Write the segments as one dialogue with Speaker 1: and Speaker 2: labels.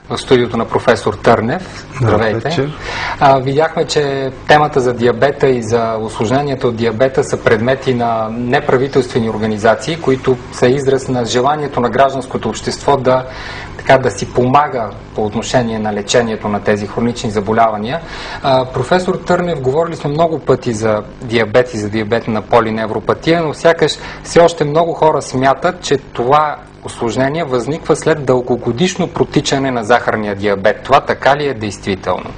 Speaker 1: в студиото на професор Търнев. Здравейте. Видяхме, че темата за диабета и за усложненията от диабета са предмети на неправителствени организации, които са израз на желанието на гражданското общество да си помага по отношение на лечението на тези хронични заболявания. Професор Търнев, говорили сме много пъти за диабет и за диабетна полиневропатия, но сякаш все още много хора смятат, че това усложнение възниква след дългогодишно протичане на захарния диабет. Това така ли е действително?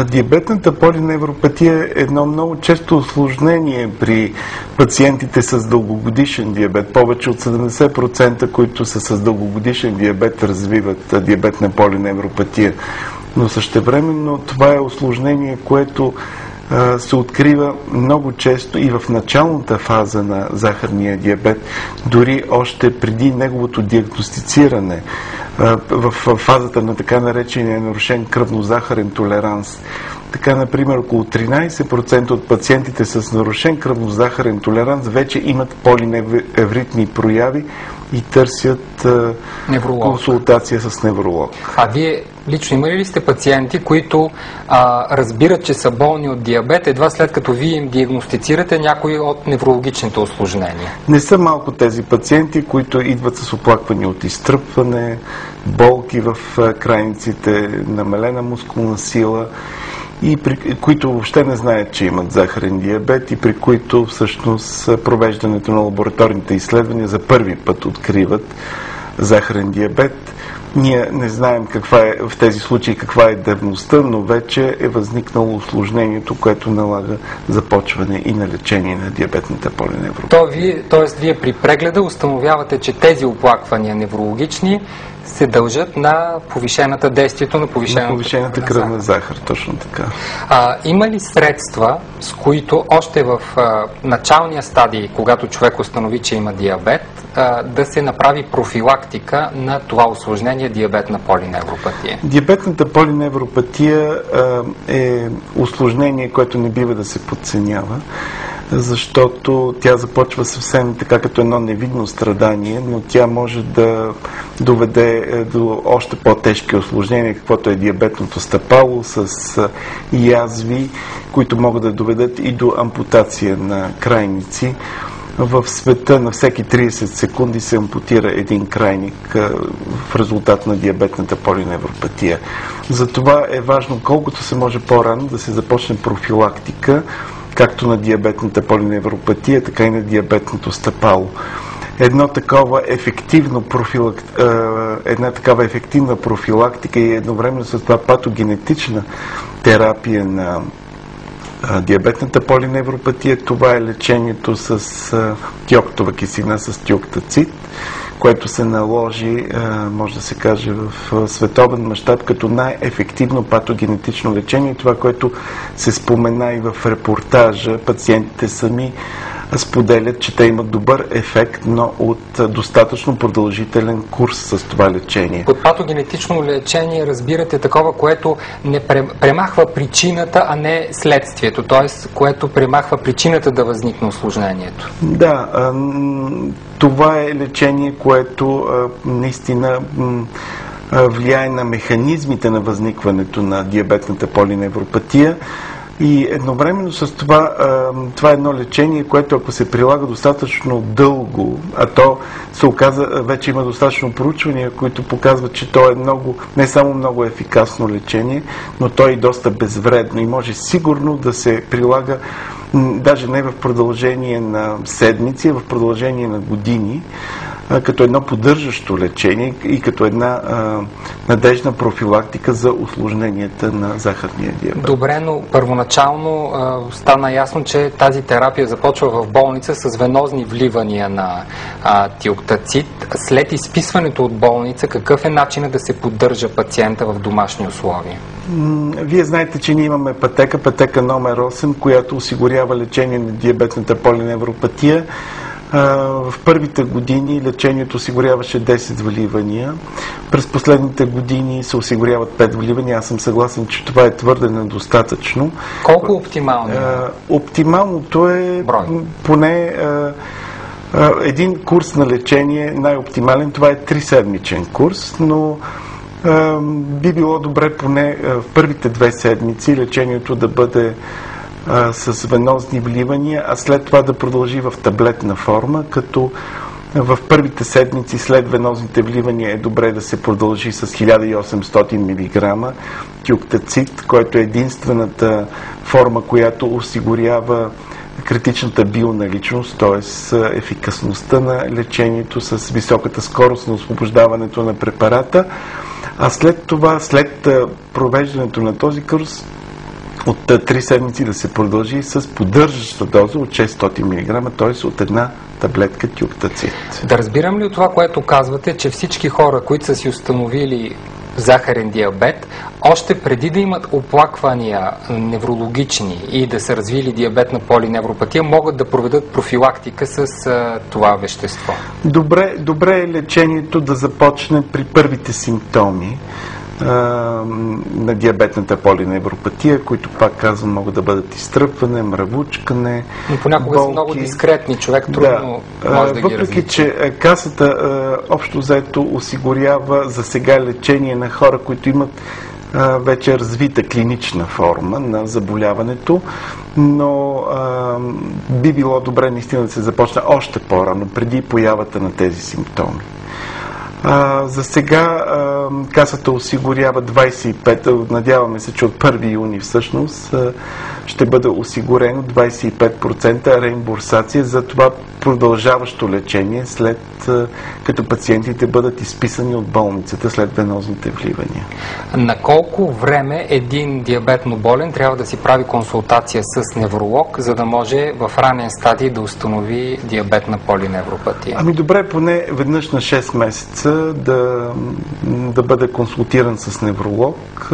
Speaker 2: Диабетната полиневропатия е едно много често усложнение при пациентите с дългогодишен диабет. Повече от 70%, които са с дългогодишен диабет, развиват диабетна полиневропатия. Но същевременно това е усложнение, което се открива много често и в началната фаза на захарния диабет, дори още преди неговото диагностициране, в фазата на така наречения нарушен кръвнозахарен толеранс. Така, например, около 13% от пациентите с нарушен кръвнозахарен толеранс вече имат полиневритни прояви и търсят консултация с невролог.
Speaker 1: А вие лично имали ли сте пациенти, които разбират, че са болни от диабет, едва след като вие им диагностицирате някои от неврологичните усложнения?
Speaker 2: Не са малко тези пациенти, които идват с оплаквания от изтръпване, болки в крайниците, намалена мускулна сила, и които въобще не знаят, че имат захарен диабет и при които всъщност провеждането на лабораторните изследвания за първи път откриват захарен диабет. Ние не знаем в тези случаи каква е давността, но вече е възникнало усложнението, което налага започване и на лечение на диабетната полиневропатия.
Speaker 1: Тоест, вие при прегледа установявате, че тези оплаквания неврологични се дължат на повишената действието на повишената
Speaker 2: кръвна захар, точно така.
Speaker 1: Има ли средства, с които още в началния стадий, когато човек установи, че има диабет, да се направи профилактика на това усложнение диабетна полиневропатия?
Speaker 2: Диабетната полиневропатия е усложнение, което не бива да се подценява, защото тя започва съвсем така като едно невидно страдание, но тя може да доведе до още по-тежки усложнения, каквото е диабетното стъпало с язви, които могат да доведат и до ампутация на крайници. В света на всеки 30 секунди се ампутира един крайник в резултат на диабетната полиневропатия. Затова е важно колкото се може по-рано да се започне профилактика, както на диабетната полиневропатия, така и на диабетното стъпало. Една такава ефективна профилактика и едновременно с това патогенетична терапия на диабетната полиневропатия, това е лечението с тиоктова киселина, с тиоктацид, което се наложи, може да се каже, в световен мащаб като най-ефективно патогенетично лечение. Това, което се спомена и в репортажа, пациентите сами споделят, че те имат добър ефект, но от достатъчно продължителен курс с това лечение.
Speaker 1: Под патогенетично лечение разбирате такова, което не премахва причината, а не следствието, т.е. което премахва причината да възникне усложнението.
Speaker 2: Да, това е лечение, което наистина влияе на механизмите на възникването на диабетната полиневропатия. И едновременно с това, това е едно лечение, което ако се прилага достатъчно дълго, а то се оказа, вече има достатъчно проучвания, които показват, че то е не само много ефикасно лечение, но то е и доста безвредно и може сигурно да се прилага даже не в продължение на седмици, а в продължение на години, като едно поддържащо лечение и като една надежна профилактика за усложненията на захарния диабет.
Speaker 1: Добре, но първоначално стана ясно, че тази терапия започва в болница с венозни вливания на тиоктацид. След изписването от болница, какъв е начинът да се поддържа пациента в домашни условия?
Speaker 2: Вие знаете, че ние имаме пътека номер 8, която осигурява лечение на диабетната полиневропатия. В първите години лечението осигуряваше 10 вливания. През последните години се осигуряват 5 вливания. Аз съм съгласен, че това е твърде недостатъчно.
Speaker 1: Колко оптимално?
Speaker 2: Оптималното е поне един курс на лечение най-оптимален. Това е 3-седмичен курс, но Би било добре поне в първите 2 седмици лечението да бъде с венозни вливания, а след това да продължи в таблетна форма, като в първите седмици след венозните вливания е добре да се продължи с 1800 мг тиоктацид, който е единствената форма, която осигурява критичната бионаличност, т.е. ефикасността на лечението с високата скорост на освобождаването на препарата. А след това, след провеждането на този курс, от 3 седмици да се продължи с поддържаща доза от 600 мг, т.е. от една таблетка тиоктацид.
Speaker 1: Да разбирам ли от това, което казвате, че всички хора, които са си установили захарен диабет, още преди да имат оплаквания неврологични и да са развили диабетна полиневропатия, могат да проведат профилактика с това вещество?
Speaker 2: Добре е лечението да започне при първите симптоми на диабетната полиневропатия, които, пак казвам, могат да бъдат изтръпване, мравучкане,
Speaker 1: но понякога
Speaker 2: болки.
Speaker 1: Са много дискретни, човек трудно може да ги различи.
Speaker 2: Въпреки, че Касата общо взето осигурява за сега лечение на хора, които имат вече развита клинична форма на заболяването, но би било добре наистина да се започне още по-рано, преди появата на тези симптоми. За сега Касата осигурява 25, надяваме се, че от 1 юни всъщност ще бъде осигурено 25% реимбурсация за това продължаващо лечение, след като пациентите бъдат изписани от болницата след венозните вливания.
Speaker 1: На колко време един диабетно болен трябва да си прави консултация с невролог, за да може в ранен стадий да установи диабетна полиневропатия?
Speaker 2: Ами добре, поне веднъж на 6 месеца да бъде консултиран с невролог,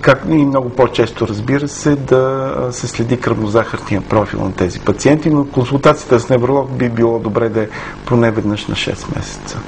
Speaker 2: както и много по-често, разбира се, да се следи кръвнозахарния профил на тези пациенти, но консултацията с невролог би било добре да е поне веднъж на 6 месеца.